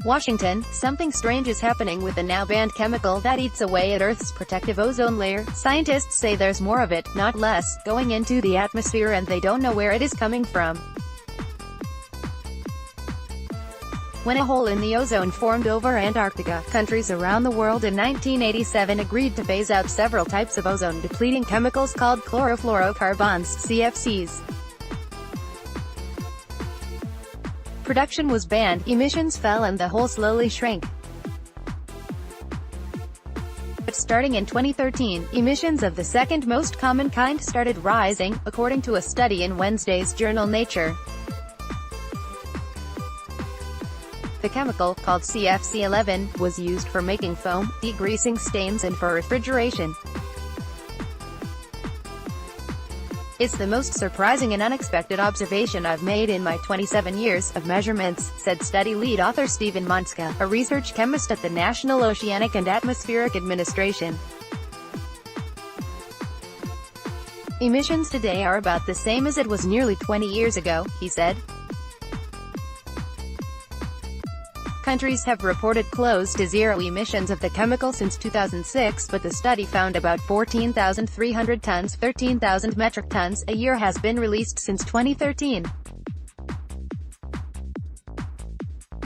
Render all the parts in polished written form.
Washington, something strange is happening with the now-banned chemical that eats away at Earth's protective ozone layer. Scientists say there's more of it, not less, going into the atmosphere and they don't know where it is coming from. When a hole in the ozone formed over Antarctica, countries around the world in 1987 agreed to phase out several types of ozone-depleting chemicals called chlorofluorocarbons, CFCs. Production was banned, emissions fell and the hole slowly shrank. But starting in 2013, emissions of the second most common kind started rising, according to a study in Wednesday's journal Nature. The chemical, called CFC11, was used for making foam, degreasing stains and for refrigeration. "It's the most surprising and unexpected observation I've made in my 27 years of measurements," said study lead author Stephen Monska, a research chemist at the National Oceanic and Atmospheric Administration. "Emissions today are about the same as it was nearly 20 years ago," he said. Countries have reported close to zero emissions of the chemical since 2006, but the study found about 14,300 tons, 13,000 metric tons, a year has been released since 2013.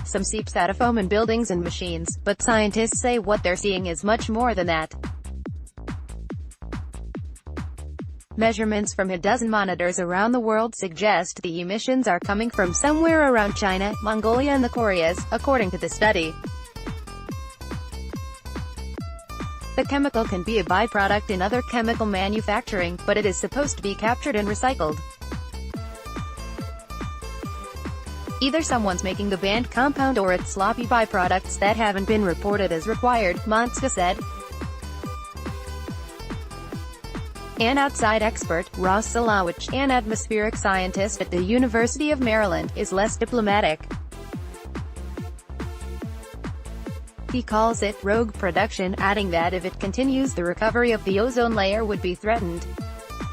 Some seeps out of foam in buildings and machines, but scientists say what they're seeing is much more than that. Measurements from a dozen monitors around the world suggest the emissions are coming from somewhere around China, Mongolia and the Koreas, according to the study. The chemical can be a byproduct in other chemical manufacturing, but it is supposed to be captured and recycled. Either someone's making the banned compound or it's sloppy byproducts that haven't been reported as required, Monska said. An outside expert, Ross Salawich, an atmospheric scientist at the University of Maryland, is less diplomatic. He calls it rogue production, adding that if it continues the recovery of the ozone layer would be threatened.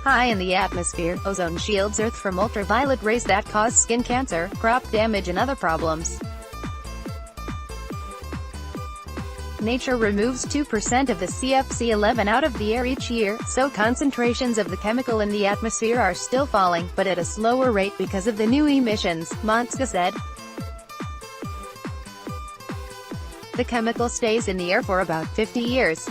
High in the atmosphere, ozone shields Earth from ultraviolet rays that cause skin cancer, crop damage and other problems. Nature removes 2% of the CFC11 out of the air each year, so concentrations of the chemical in the atmosphere are still falling, but at a slower rate because of the new emissions, Monska said. The chemical stays in the air for about 50 years.